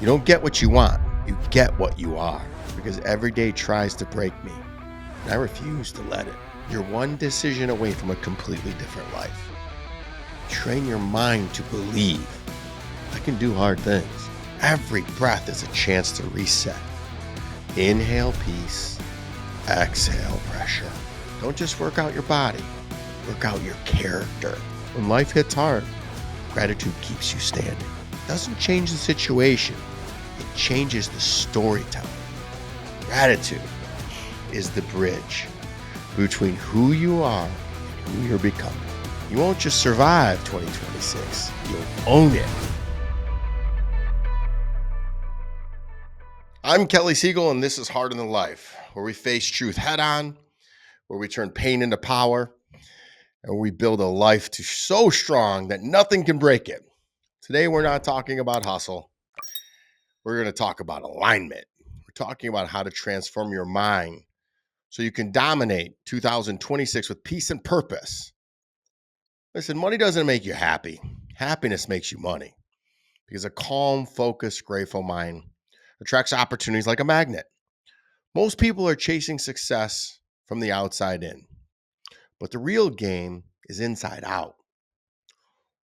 You don't get what you want, you get what you are. Because every day tries to break me, and I refuse to let it. You're one decision away from a completely different life. Train your mind to believe I can do hard things. Every breath is a chance to reset. Inhale peace, exhale pressure. Don't just work out your body, work out your character. When life hits hard, gratitude keeps you standing. It doesn't change the situation, it changes the storytelling. Gratitude is the bridge between who you are and who you're becoming. You won't just survive 2026, you'll own it. I'm Kelly Siegel, and this is Harder Than Life, where we face truth head on, where we turn pain into power, and we build a life so strong that nothing can break it. Today, we're not talking about hustle. We're going to talk about alignment. We're talking about how to transform your mind so you can dominate 2026 with peace and purpose. Listen, money doesn't make you happy. Happiness makes you money, because a calm, focused, grateful mind attracts opportunities like a magnet. Most people are chasing success from the outside in, but the real game is inside out.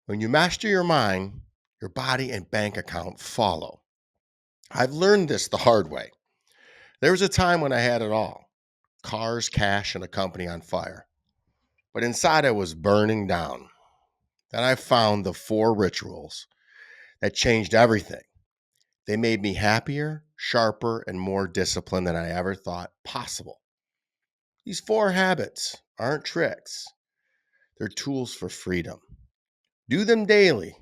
When you master your mind, your body and bank account follow. I've learned this the hard way. There was a time when I had it all: cars, cash, and a company on fire. But inside I was burning down. Then I found the 4 rituals that changed everything. They made me happier, sharper, and more disciplined than I ever thought possible. These 4 habits aren't tricks, they're tools for freedom. Do them daily.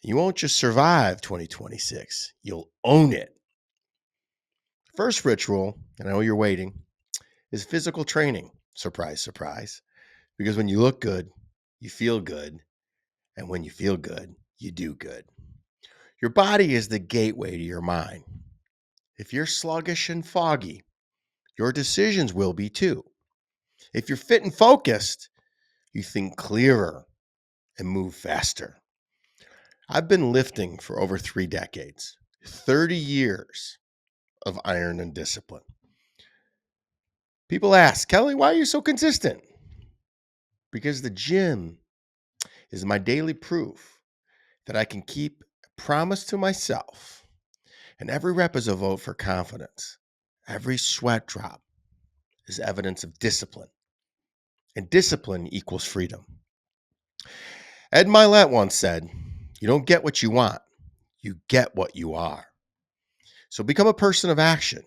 You won't just survive 2026, you'll own it. First ritual, and I know you're waiting, is physical training. Surprise, surprise. Because when you look good, you feel good. And when you feel good, you do good. Your body is the gateway to your mind. If you're sluggish and foggy, your decisions will be too. If you're fit and focused, you think clearer and move faster. I've been lifting for over 3 decades, 30 years of iron and discipline. People ask, Kelly, why are you so consistent? Because the gym is my daily proof that I can keep a promise to myself. And every rep is a vote for confidence. Every sweat drop is evidence of discipline. And discipline equals freedom. Ed Milet once said, you don't get what you want, you get what you are. So become a person of action.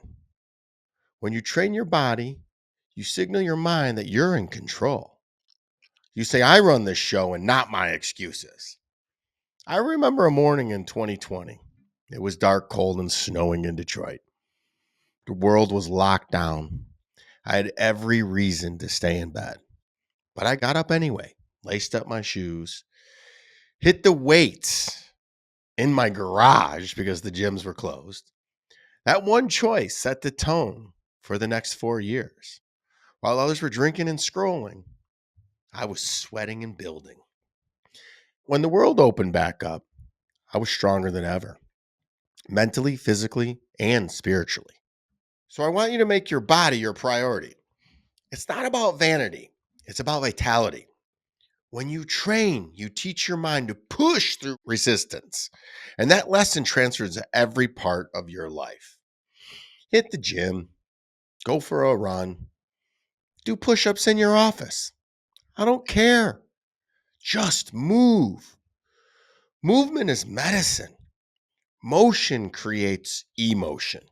When you train your body, you signal your mind that you're in control. You say, I run this show and not my excuses. I remember a morning in 2020. It was dark, cold, and snowing in Detroit. The world was locked down. I had every reason to stay in bed. But I got up anyway, laced up my shoes, hit the weights in my garage because the gyms were closed. That one choice set the tone for the next 4 years. While others were drinking and scrolling, I was sweating and building. When the world opened back up, I was stronger than ever, mentally, physically, and spiritually. So I want you to make your body your priority. It's not about vanity, it's about vitality. When you train, you teach your mind to push through resistance. And that lesson transfers to every part of your life. Hit the gym, go for a run, do push-ups in your office. I don't care. Just move. Movement is medicine. Motion creates emotion.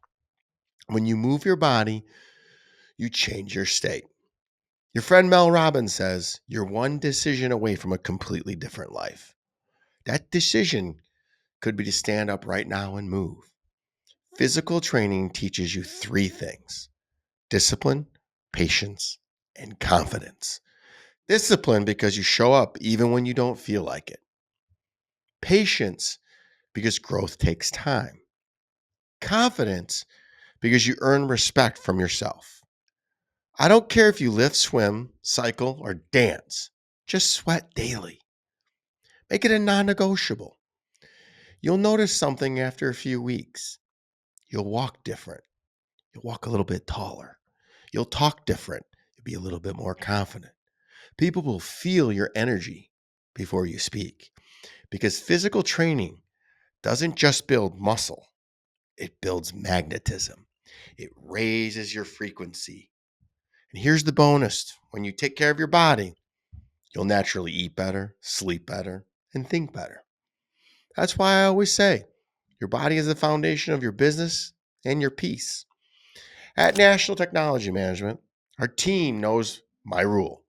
When you move your body, you change your state. Your friend Mel Robbins says, you're one decision away from a completely different life. That decision could be to stand up right now and move. Physical training teaches you 3 things: discipline, patience, and confidence. Discipline because you show up even when you don't feel like it. Patience because growth takes time. Confidence because you earn respect from yourself. I don't care if you lift, swim, cycle, or dance. Just sweat daily. Make it a non-negotiable. You'll notice something after a few weeks. You'll walk different. You'll walk a little bit taller. You'll talk different. You'll be a little bit more confident. People will feel your energy before you speak because physical training doesn't just build muscle, it builds magnetism. It raises your frequency. And here's the bonus: when you take care of your body, you'll naturally eat better, sleep better, and think better. That's why I always say your body is the foundation of your business and your peace. At National Technology Management, our team knows my rule.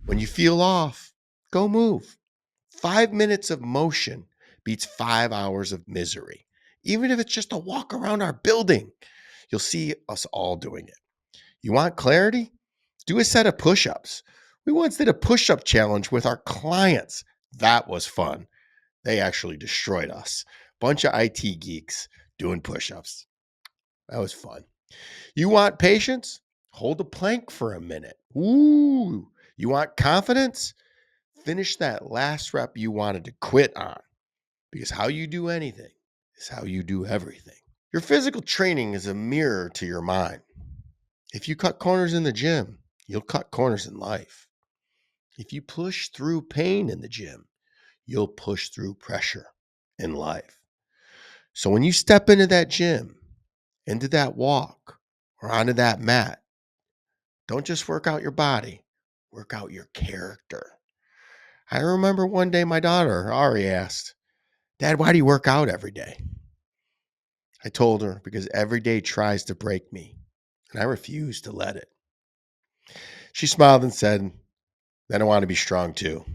When you feel off, go move. 5 minutes of motion beats 5 hours of misery. Even if it's just a walk around our building, you'll see us all doing it. You want clarity? Do a set of push ups. We once did a push up challenge with our clients. That was fun. They actually destroyed us. Bunch of IT geeks doing push ups. That was fun. You want patience? Hold the plank for a minute. Ooh. You want confidence? Finish that last rep you wanted to quit on. Because how you do anything is how you do everything. Your physical training is a mirror to your mind. If you cut corners in the gym, you'll cut corners in life. If you push through pain in the gym, you'll push through pressure in life. So when you step into that gym, into that walk, or onto that mat, don't just work out your body, work out your character. I remember one day my daughter, Ari, asked, "Dad, why do you work out every day?" I told her, because every day tries to break me, and I refuse to let it. She smiled and said, "Then I want to be strong too."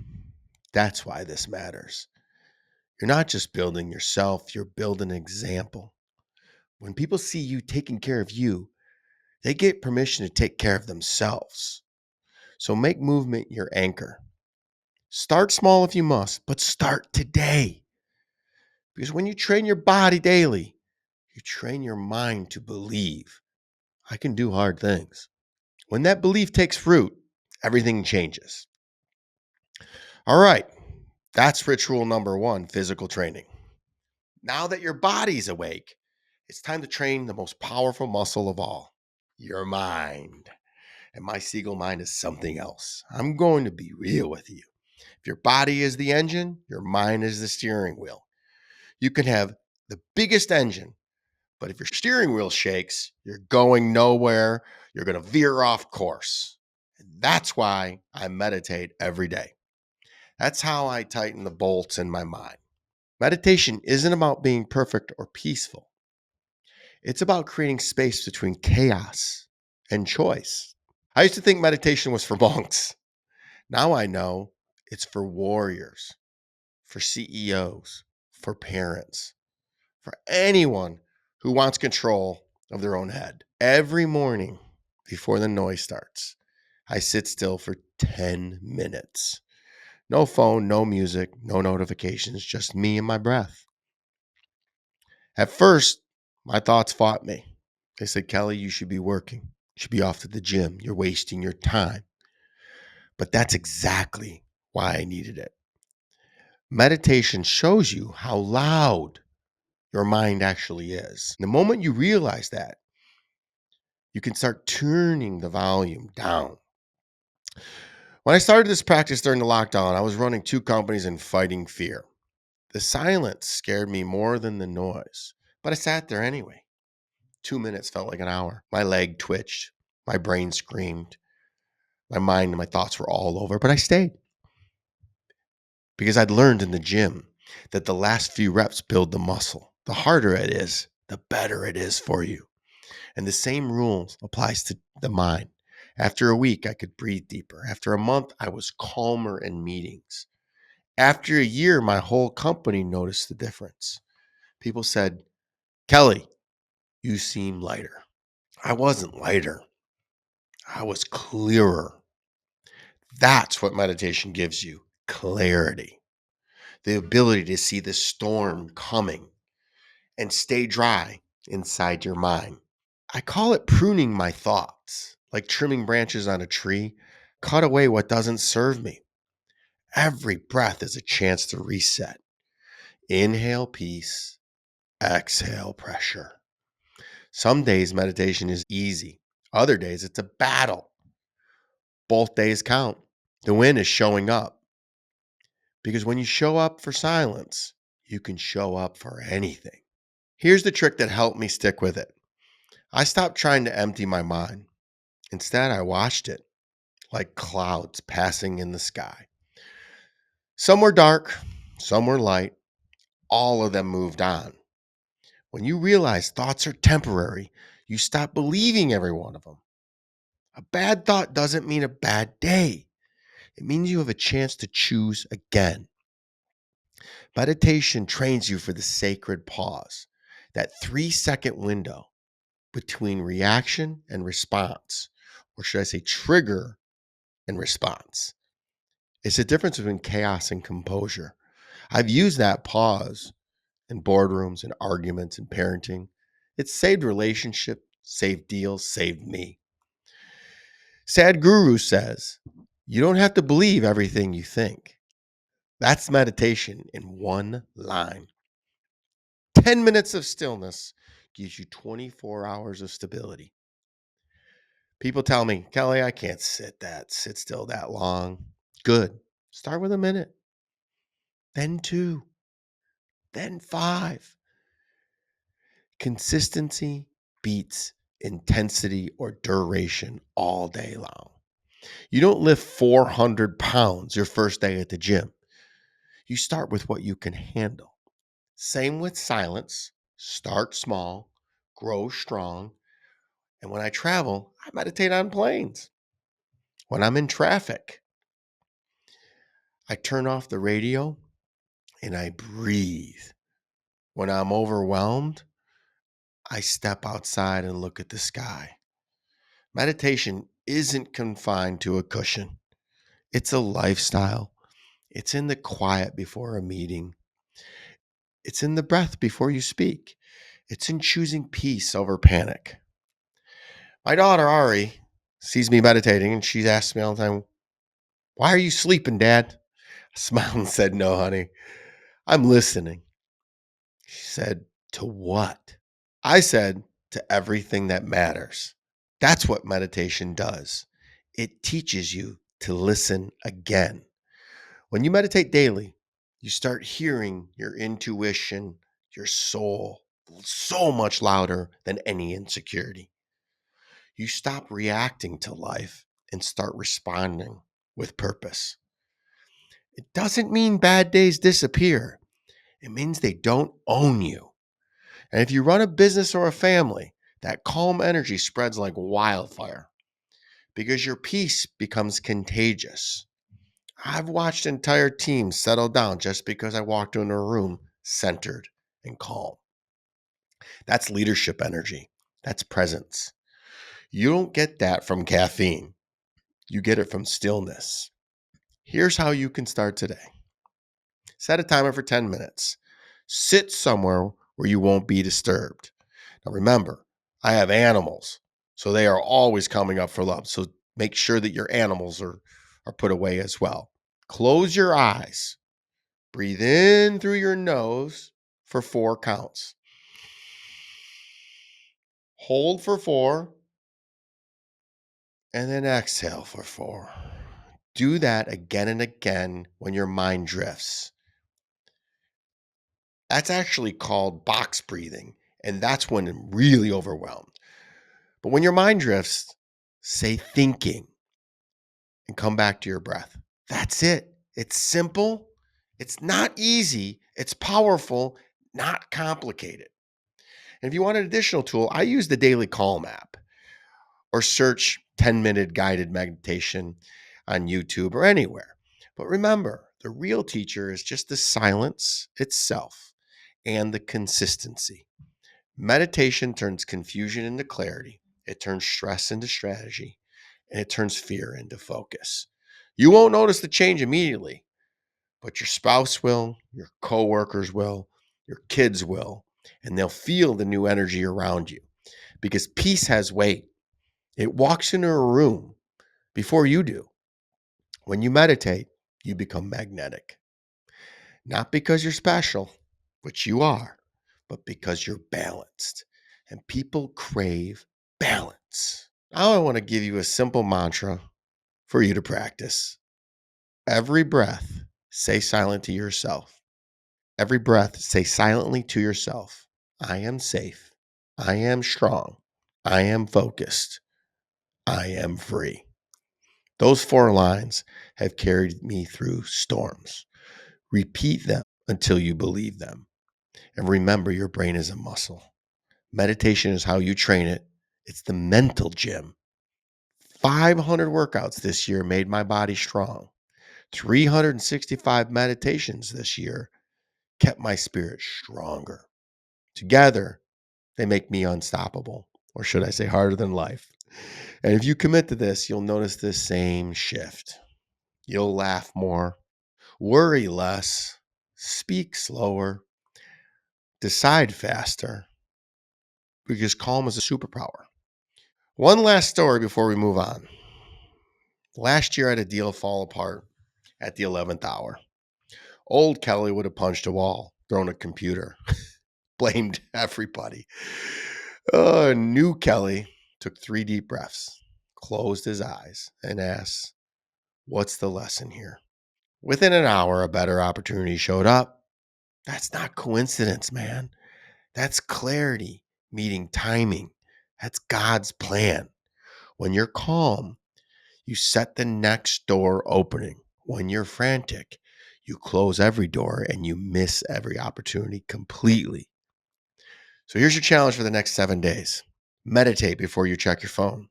That's why this matters. You're not just building yourself, you're building an example. When people see you taking care of you, they get permission to take care of themselves. So make movement your anchor. Start small if you must, but start today. Because when you train your body daily, you train your mind to believe I can do hard things. When that belief takes root, everything changes. All right, that's ritual number one: physical training. Now that your body's awake, it's time to train the most powerful muscle of all: your mind. And my Siegel mind is something else. I'm going to be real with you. If your body is the engine, your mind is the steering wheel. You can have the biggest engine, but if your steering wheel shakes, you're going nowhere. You're going to veer off course. And that's why I meditate every day. That's how I tighten the bolts in my mind. Meditation isn't about being perfect or peaceful. It's about creating space between chaos and choice. I used to think meditation was for monks. Now I know it's for warriors, for CEOs, for parents, for anyone who wants control of their own head. Every morning before the noise starts, I sit still for 10 minutes. No phone, no music, no notifications, just me and my breath. At first, my thoughts fought me. They said, "Kelly, you should be working. You should be off to the gym. You're wasting your time." But that's exactly why I needed it. Meditation shows you how loud your mind actually is. The moment you realize that, you can start turning the volume down. When I started this practice during the lockdown, I was running two companies and fighting fear. The silence scared me more than the noise, but I sat there anyway. 2 minutes felt like an hour. My leg twitched, my brain screamed, my mind and my thoughts were all over, but I stayed because I'd learned in the gym that the last few reps build the muscle. The harder it is, the better it is for you. And the same rule applies to the mind. After a week, I could breathe deeper. After a month, I was calmer in meetings. After a year, my whole company noticed the difference. People said, "Kelly, you seem lighter." I wasn't lighter. I was clearer. That's what meditation gives you: clarity, the ability to see the storm coming and stay dry inside your mind. I call it pruning my thoughts, like trimming branches on a tree. Cut away what doesn't serve me. Every breath is a chance to reset. Inhale peace, exhale pressure. Some days meditation is easy. Other days it's a battle. Both days count. The win is showing up. Because when you show up for silence, you can show up for anything. Here's the trick that helped me stick with it. I stopped trying to empty my mind. Instead, I watched it like clouds passing in the sky. Some were dark, some were light. All of them moved on. When you realize thoughts are temporary, you stop believing every one of them. A bad thought doesn't mean a bad day. It means you have a chance to choose again. Meditation trains you for the sacred pause, that 3-second window between reaction and response, or should I say trigger and response. It's the difference between chaos and composure. I've used that pause in boardrooms and arguments and parenting. It's saved relationships, saved deals, saved me. Sadhguru says, you don't have to believe everything you think. That's meditation in one line. 10 minutes of stillness gives you 24 hours of stability. People tell me, Kelly, I can't sit still that long. Good. Start with a minute, then 2, then 5. Consistency beats intensity or duration all day long. You don't lift 400 pounds your first day at the gym. You start with what you can handle. Same with silence. Start small, grow strong. And when I travel, I meditate on planes. When I'm in traffic, I turn off the radio and I breathe. When I'm overwhelmed, I step outside and look at the sky. Meditation isn't confined to a cushion. It's a lifestyle. It's in the quiet before a meeting. It's in the breath before you speak. It's in choosing peace over panic. My daughter, Ari, sees me meditating and she asks me all the time, why are you sleeping, Dad? I smiled and said, no, honey, I'm listening. She said, to what? I said, to everything that matters. That's what meditation does. It teaches you to listen again. When you meditate daily, you start hearing your intuition, your soul, so much louder than any insecurity. You stop reacting to life and start responding with purpose. It doesn't mean bad days disappear. It means they don't own you. And if you run a business or a family, that calm energy spreads like wildfire because your peace becomes contagious. I've watched entire teams settle down just because I walked into a room centered and calm. That's leadership energy. That's presence. You don't get that from caffeine. You get it from stillness. Here's how you can start today. Set a timer for 10 minutes. Sit somewhere where you won't be disturbed. Now remember, I have animals, so they are always coming up for love. So make sure that your animals are put away as well. Close your eyes. Breathe in through your nose for 4 counts. Hold for 4, and then exhale for 4. Do that again and again when your mind drifts. That's actually called box breathing, and that's when I'm really overwhelmed. But when your mind drifts, say thinking and come back to your breath. That's it. It's simple. It's not easy. It's powerful, not complicated. And if you want an additional tool, I use the Daily Calm app or search 10-minute guided meditation on YouTube or anywhere. But remember, the real teacher is just the silence itself and the consistency. Meditation turns confusion into clarity. It turns stress into strategy, and it turns fear into focus. You won't notice the change immediately, but your spouse will, your coworkers will, your kids will, and they'll feel the new energy around you because peace has weight. It walks into a room before you do. When you meditate, you become magnetic. Not because you're special, which you are, but because you're balanced. And people crave balance. Now I want to give you a simple mantra for you to practice. Every breath, say silent to yourself. Every breath, say silently to yourself, I am safe. I am strong. I am focused. I am free. Those 4 lines have carried me through storms. Repeat them until you believe them. And remember, your brain is a muscle. Meditation is how you train it. It's the mental gym. 500 workouts this year made my body strong. 365 meditations this year kept my spirit stronger. Together, they make me unstoppable, or should I say harder than life. And if you commit to this, you'll notice this same shift. You'll laugh more, worry less, speak slower, decide faster, because calm is a superpower. One last story before we move on. Last year, I had a deal fall apart at the 11th hour. Old Kelly would have punched a wall, thrown a computer, blamed everybody. New Kelly took 3 deep breaths, closed his eyes, and asked, what's the lesson here? Within an hour, a better opportunity showed up. That's not coincidence, man. That's clarity meeting timing. That's God's plan. When you're calm, you set the next door opening. When you're frantic, you close every door and you miss every opportunity completely. So here's your challenge for the next 7 days. Meditate before you check your phone,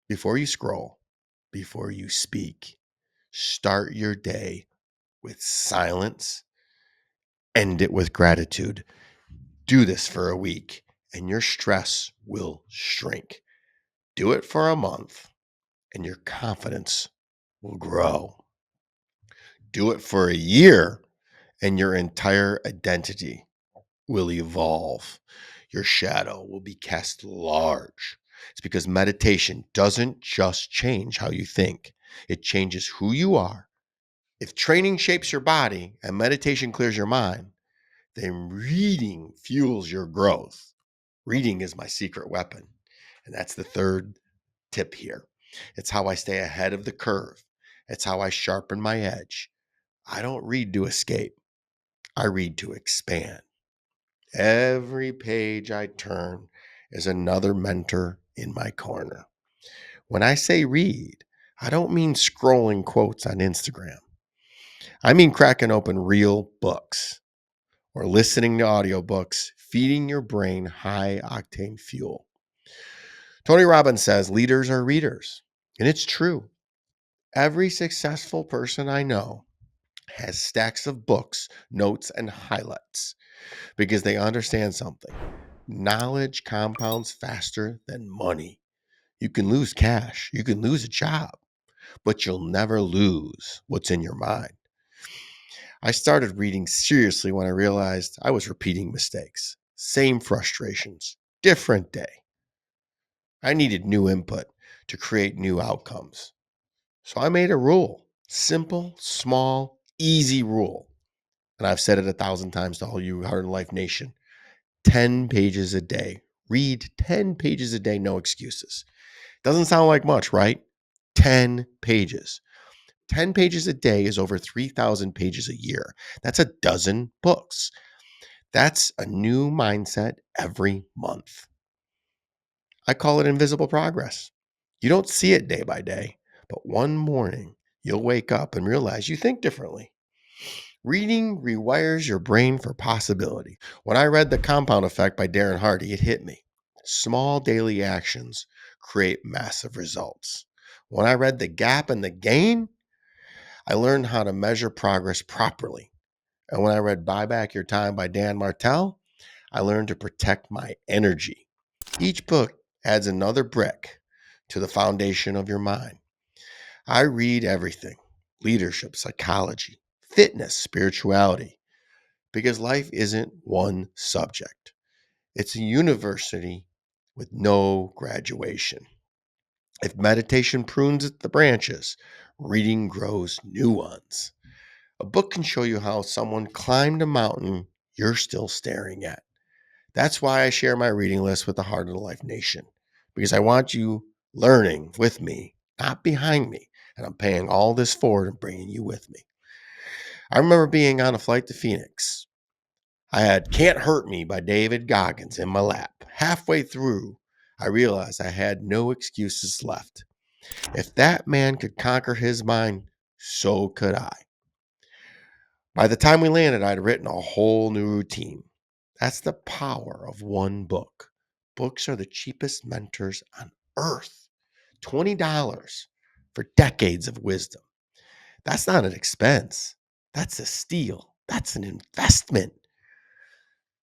before you scroll, before you speak. Start your day with silence, end it with gratitude. Do this for a week and your stress will shrink. Do it for a month and your confidence will grow. Do it for a year and your entire identity will evolve. Your shadow will be cast large. It's because meditation doesn't just change how you think, it changes who you are. If training shapes your body and meditation clears your mind, then reading fuels your growth. Reading is my secret weapon. And that's the third tip here. It's how I stay ahead of the curve. It's how I sharpen my edge. I don't read to escape. I read to expand. Every page I turn is another mentor in my corner. When I say read, I don't mean scrolling quotes on Instagram. I mean cracking open real books or listening to audiobooks, feeding your brain high octane fuel. Tony Robbins says leaders are readers, and it's true. Every successful person I know has stacks of books, notes, and highlights because they understand something. Knowledge compounds faster than money. You can lose cash, you can lose a job, but you'll never lose what's in your mind. I started reading seriously when I realized I was repeating mistakes, same frustrations, different day. I needed new input to create new outcomes. So I made a rule, simple, small, easy rule. And I've said it 1,000 times to all you Heart and Life Nation. 10 pages a day. Read 10 pages a day, no excuses. Doesn't sound like much, right? 10 pages. 10 pages a day is over 3,000 pages a year. That's a dozen books. That's a new mindset every month. I call it invisible progress. You don't see it day by day, but one morning you'll wake up and realize you think differently. Reading rewires your brain for possibility. When I read The Compound Effect by Darren Hardy, it hit me. Small daily actions create massive results. When I read The Gap and the Gain, I learned how to measure progress properly. And when I read Buy Back Your Time by Dan Martell, I learned to protect my energy. Each book adds another brick to the foundation of your mind. I read everything: leadership, psychology, fitness, spirituality, because life isn't one subject. It's a university with no graduation. If meditation prunes the branches, reading grows new ones. A book can show you how someone climbed a mountain you're still staring at. That's why I share my reading list with the Heart of the Life Nation, because I want you learning with me, not behind me. And I'm paying all this forward and bringing you with me. I remember being on a flight to Phoenix. I had Can't Hurt Me by David Goggins in my lap. Halfway through, I realized I had no excuses left. If that man could conquer his mind, so could I. By the time we landed, I'd written a whole new routine. That's the power of one book. Books are the cheapest mentors on earth. $20 for decades of wisdom. That's not an expense. That's a steal. That's an investment.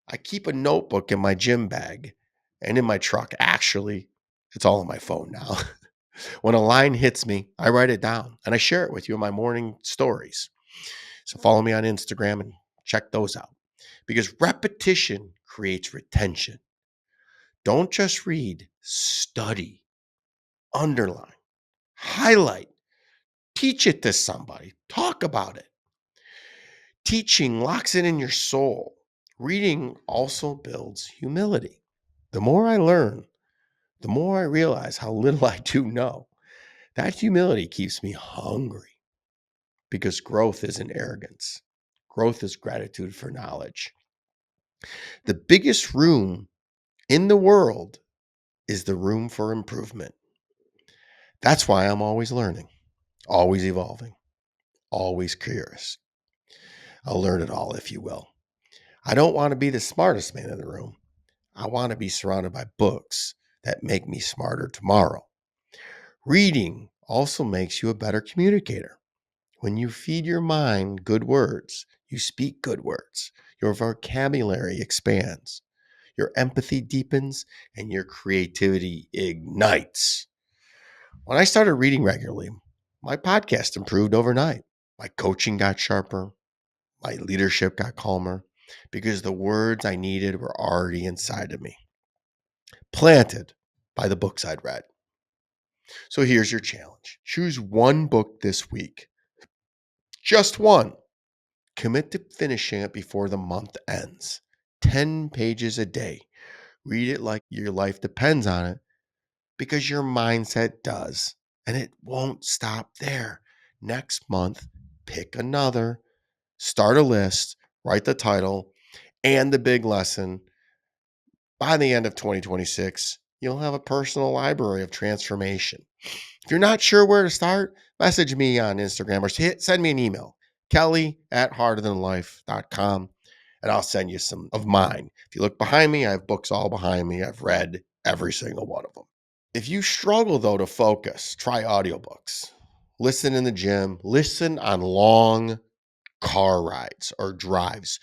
I keep a notebook in my gym bag and in my truck. Actually, it's all on my phone now. When a line hits me, I write it down and I share it with you in my morning stories. So follow me on Instagram and check those out, because repetition creates retention. Don't just read, study, underline, highlight, teach it to somebody, talk about it. Teaching locks it in your soul. Reading also builds humility. The more I learn, the more I realize how little I do know. That humility keeps me hungry, because growth isn't arrogance. Growth is gratitude for knowledge. The biggest room in the world is the room for improvement. That's why I'm always learning, always evolving, always curious. I'll learn it all, if you will. I don't want to be the smartest man in the room. I want to be surrounded by books that make me smarter tomorrow. Reading also makes you a better communicator. When you feed your mind good words, you speak good words. Your vocabulary expands, your empathy deepens, and your creativity ignites. When I started reading regularly, my podcast improved overnight. My coaching got sharper. My leadership got calmer, because the words I needed were already inside of me, planted by the books I'd read. So here's your challenge. Choose one book this week, just one. Commit to finishing it before the month ends. 10 pages a day. Read it like your life depends on it, because your mindset does. And it won't stop there. Next month, pick another, start a list, write the title and the big lesson. By the end of 2026, you'll have a personal library of transformation. If you're not sure where to start, message me on Instagram or send me an email, kelly@heartofthelife.com, and I'll send you some of mine. If you look behind me, I have books all behind me. I've read every single one of them. If you struggle, though, to focus, try audiobooks. Listen in the gym, listen on long car rides or drives.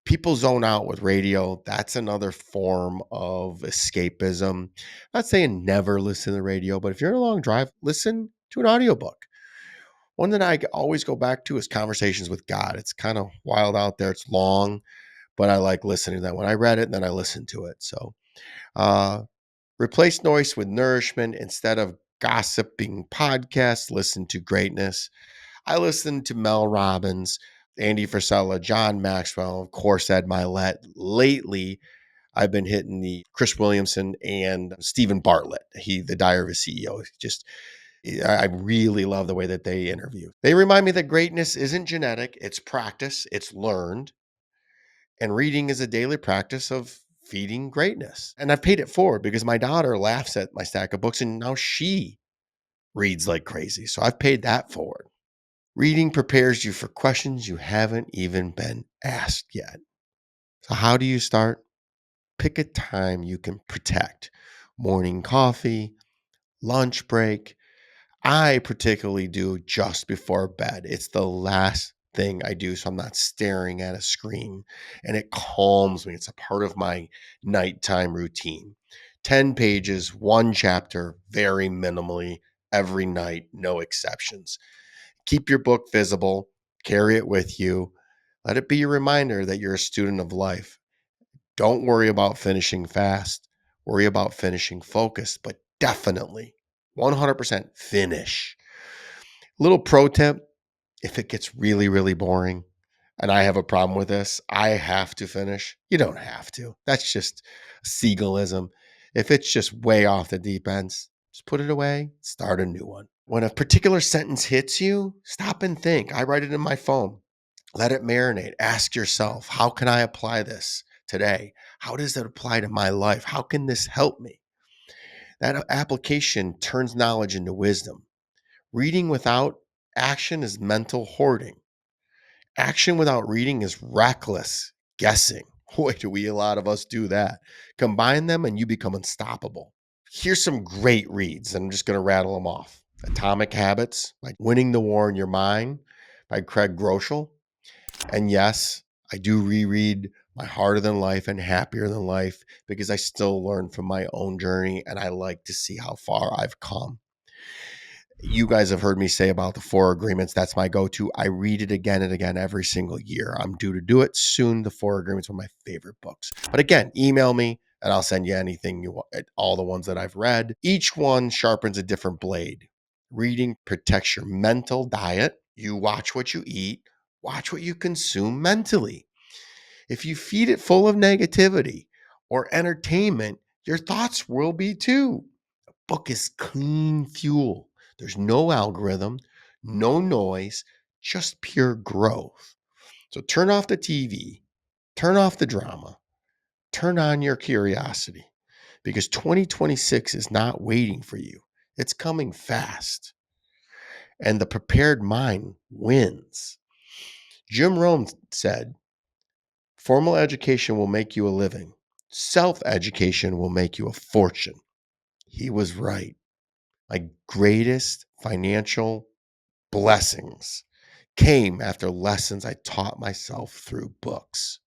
People zone out with radio. That's another form of escapism. I'm not saying never listen to the radio, but if you're in a long drive, listen to an audiobook. One that I always go back to is Conversations with God. It's kind of wild out there. It's long, but I like listening to that. When I read it, then I listened to it. So uh, replace noise with nourishment. Instead of gossiping podcasts, listen to greatness. I listen to Mel Robbins, Andy Frisella, John Maxwell, of course, Ed Milet. Lately, I've been hitting the Chris Williamson and Stephen Bartlett, the Diary of a CEO. I really love the way that they interview. They remind me that greatness isn't genetic, it's practice, it's learned. And reading is a daily practice of feeding greatness. And I've paid it forward, because my daughter laughs at my stack of books and now she reads like crazy. So I've paid that forward. Reading prepares you for questions you haven't even been asked yet. So, how do you start? Pick a time you can protect. Morning coffee, lunch break. I particularly do just before bed. It's the last thing I do, so I'm not staring at a screen, and it calms me. It's a part of my nighttime routine. 10 pages, one chapter, very minimally, every night, no exceptions. Keep your book visible, carry it with you. Let it be a reminder that you're a student of life. Don't worry about finishing fast. Worry about finishing focused, but definitely 100% finish. Little pro tip: if it gets really, really boring, and I have a problem with this. I have to finish. You don't have to. That's just Siegelism. If it's just way off the deep end, just put it away, start a new one. When a particular sentence hits you, stop and think. I write it in my phone. Let it marinate. Ask yourself, how can I apply this today? How does it apply to my life? How can this help me? That application turns knowledge into wisdom. Reading without action is mental hoarding. Action without reading is reckless guessing. Boy, do we a lot of us do that. Combine them and you become unstoppable. Here's some great reads. I'm just going to rattle them off. Atomic Habits, like Winning the War in Your Mind by Craig Groeschel. And yes, I do reread My Harder Than Life and Happier Than Life because I still learn from my own journey and I like to see how far I've come. You guys have heard me say about the Four Agreements. That's my go-to. I read it again and again every single year. I'm due to do it soon. The Four Agreements are my favorite books. But again, email me and I'll send you anything you want, all the ones that I've read. Each one sharpens a different blade. Reading protects your mental diet. You watch what you eat, watch what you consume mentally. If you feed it full of negativity or entertainment, your thoughts will be too. Book is clean fuel. There's no algorithm, no noise, just pure growth. So turn off the TV, turn off the drama, turn on your curiosity because 2026 is not waiting for you. It's coming fast. And the prepared mind wins. Jim Rohn said, formal education will make you a living. Self-education will make you a fortune. He was right. My greatest financial blessings came after lessons I taught myself through books.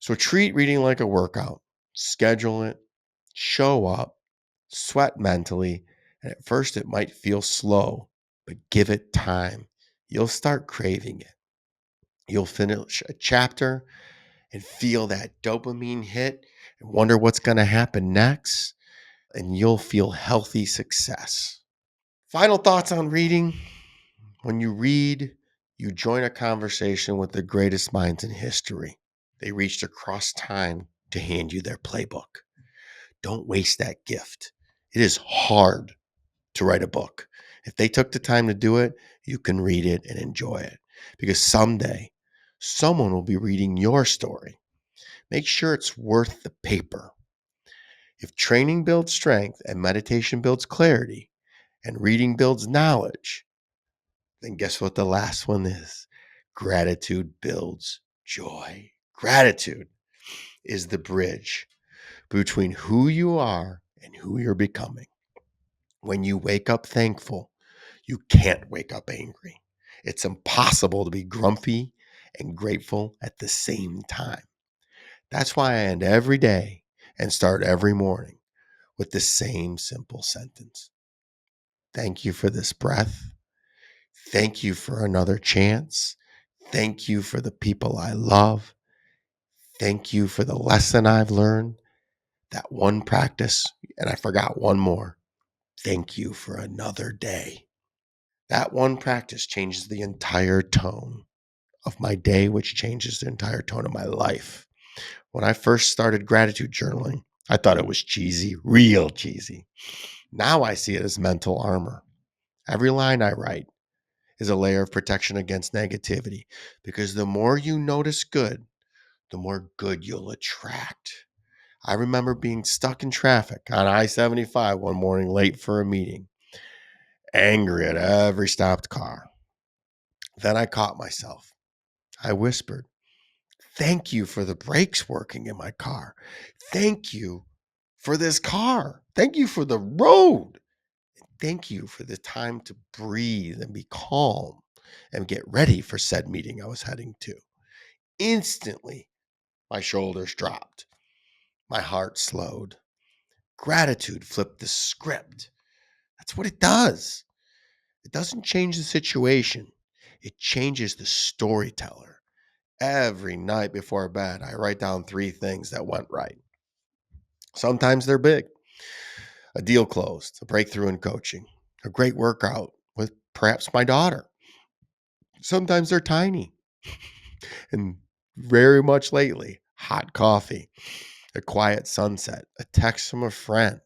So treat reading like a workout. Schedule it, show up, sweat mentally, and at first it might feel slow, but give it time. You'll start craving it. You'll finish a chapter and feel that dopamine hit and wonder what's going to happen next, and you'll feel healthy success. Final thoughts on reading. When you read, you join a conversation with the greatest minds in history. They reached across time to hand you their playbook. Don't waste that gift. It is hard to write a book. If they took the time to do it, you can read it and enjoy it because someday someone will be reading your story. Make sure it's worth the paper. If training builds strength and meditation builds clarity and reading builds knowledge, then guess what the last one is? Gratitude builds joy. Gratitude is the bridge between who you are and who you're becoming. When you wake up thankful, you can't wake up angry. It's impossible to be grumpy and grateful at the same time. That's why I end every day and start every morning with the same simple sentence. Thank you for this breath. Thank you for another chance. Thank you for the people I love. Thank you for the lesson I've learned. That one practice, and I forgot one more. Thank you for another day. That one practice changes the entire tone of my day, which changes the entire tone of my life. When I first started gratitude journaling, I thought it was cheesy, real cheesy. Now I see it as mental armor. Every line I write is a layer of protection against negativity because the more you notice good, the more good you'll attract. I remember being stuck in traffic on I-75 one morning late for a meeting, angry at every stopped car. Then I caught myself. I whispered, thank you for the brakes working in my car. Thank you for this car. Thank you for the road. Thank you for the time to breathe and be calm and get ready for said meeting I was heading to. Instantly, my shoulders dropped. My heart slowed. Gratitude flipped the script. That's what it does. It doesn't change the situation. It changes the storyteller. Every night before bed, I write down 3 things that went right. Sometimes they're big. A deal closed, a breakthrough in coaching, a great workout with perhaps my daughter. Sometimes they're tiny. And very much lately, hot coffee, a quiet sunset, a text from a friend,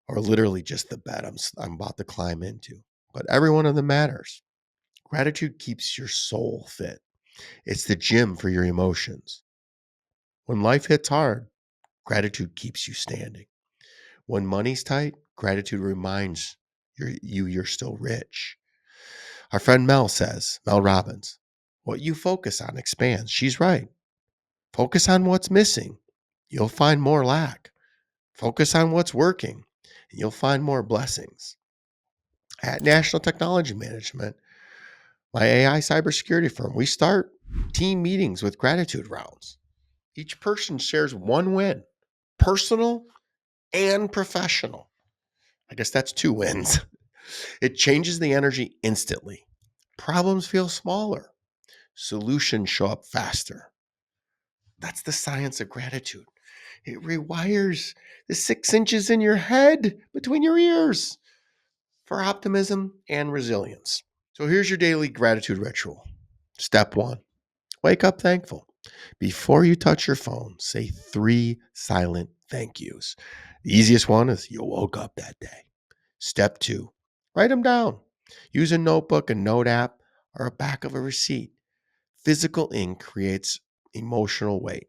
or literally just the bed I'm about to climb into. But every one of them matters. Gratitude keeps your soul fit. It's the gym for your emotions. When life hits hard, gratitude keeps you standing. When money's tight, gratitude reminds you're still rich. Our friend Mel Robbins, what you focus on expands. She's right. Focus on what's missing. You'll find more lack. Focus on what's working, and you'll find more blessings. At National Technology Management, my AI cybersecurity firm, we start team meetings with gratitude rounds. Each person shares one win, personal and professional. I guess that's two wins. It changes the energy instantly. Problems feel smaller, solutions show up faster. That's the science of gratitude. It rewires the 6 inches in your head between your ears for optimism and resilience. So here's your daily gratitude ritual. Step one, wake up thankful. Before you touch your phone, say 3 silent thank yous. The easiest one is you woke up that day. Step two, write them down. Use a notebook, a note app, or a back of a receipt. Physical ink creates emotional weight.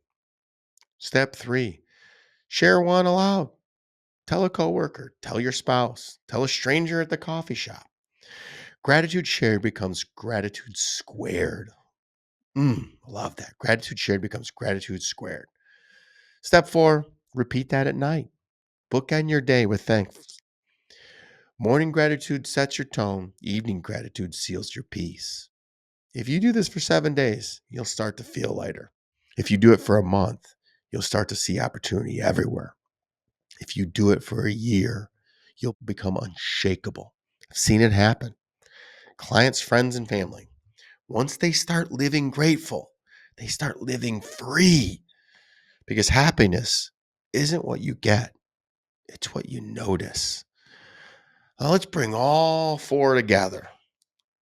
Step three, share one aloud. Tell a coworker, tell your spouse, tell a stranger at the coffee shop. Gratitude shared becomes gratitude squared. Love that. Gratitude shared becomes gratitude squared. Step four, repeat that at night. Bookend your day with thanks. Morning gratitude sets your tone, evening gratitude seals your peace. If you do this for 7 days, you'll start to feel lighter. If you do it for a month, you'll start to see opportunity everywhere. If you do it for a year, you'll become unshakable. I've seen it happen. Clients, friends, and family. Once they start living grateful, they start living free because happiness isn't what you get, it's what you notice. Now let's bring all four together.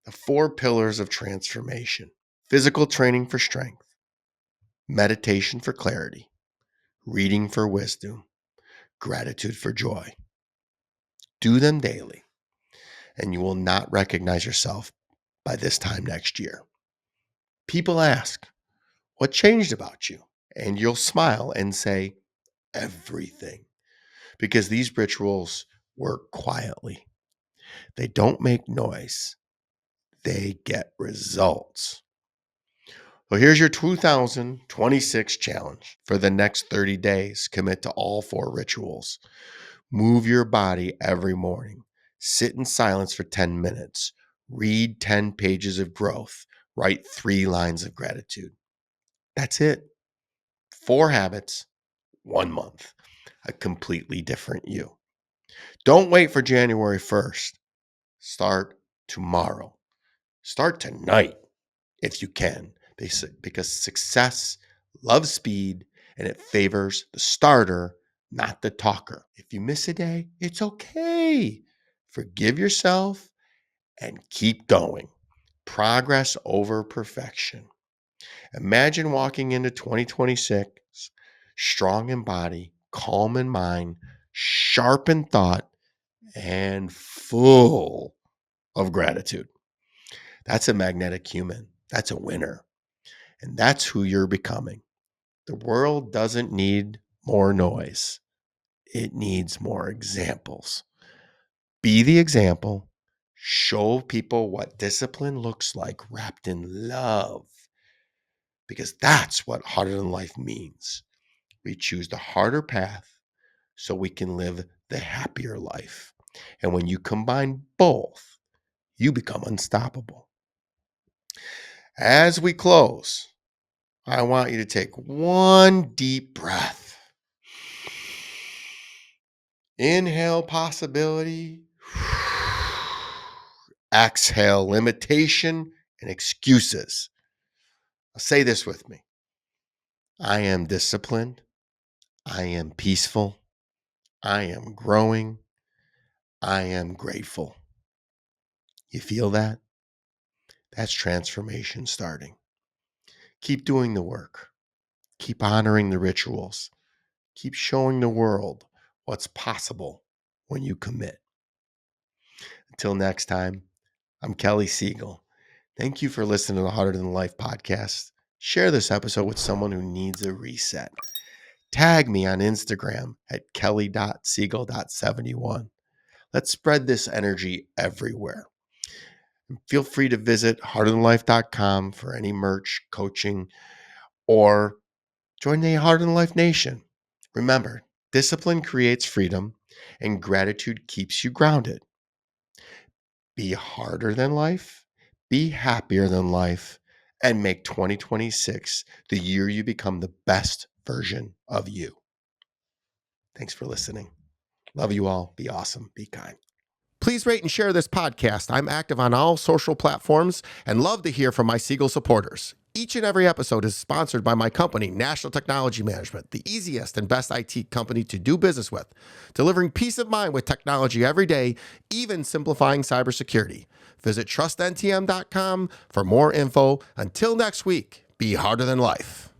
The 4 pillars of transformation: physical training for strength, meditation for clarity, reading for wisdom, gratitude for joy. Do them daily, and you will not recognize yourself by this time next year. People ask, what changed about you? And you'll smile and say, everything. Because these rituals work quietly. They don't make noise, they get results. So here's your 2026 challenge. For the next 30 days, commit to all 4 rituals. Move your body every morning. Sit in silence for 10 minutes. Read 10 pages of growth. Write 3 lines of gratitude. That's it. 4 habits, 1 month. A completely different you. Don't wait for January 1st. Start tomorrow. Start tonight if you can, because success loves speed and it favors the starter, not the talker. If you miss a day, it's okay. Forgive yourself and keep going. Progress over perfection. Imagine walking into 2026 strong in body, calm in mind, sharp in thought, and full of gratitude. That's a magnetic human. That's a winner. And that's who you're becoming. The world doesn't need more noise, it needs more examples. Be the example. Show people what discipline looks like wrapped in love, because that's what harder than life means. We choose the harder path so we can live the happier life. And when you combine both, you become unstoppable. As we close, I want you to take one deep breath. Inhale possibility. Exhale limitation and excuses. Say this with me. I am disciplined. I am peaceful. I am growing. I am grateful. You feel that? That's transformation starting. Keep doing the work. Keep honoring the rituals. Keep showing the world what's possible when you commit. Until next time, I'm Kelly Siegel. Thank you for listening to the Harder Than Life podcast. Share this episode with someone who needs a reset. Tag me on Instagram at kelly.siegel.71. Let's spread this energy everywhere. And feel free to visit harderthanlife.com for any merch, coaching, or join the Harder Than Life Nation. Remember, discipline creates freedom and gratitude keeps you grounded. Be harder than life, be happier than life, and make 2026 the year you become the best version of you. Thanks for listening. Love you all. Be awesome. Be kind. Please rate and share this podcast. I'm active on all social platforms and love to hear from my Siegel supporters. Each and every episode is sponsored by my company, National Technology Management, the easiest and best IT company to do business with, delivering peace of mind with technology every day, even simplifying cybersecurity. Visit trustntm.com for more info. Until next week, be harder than life.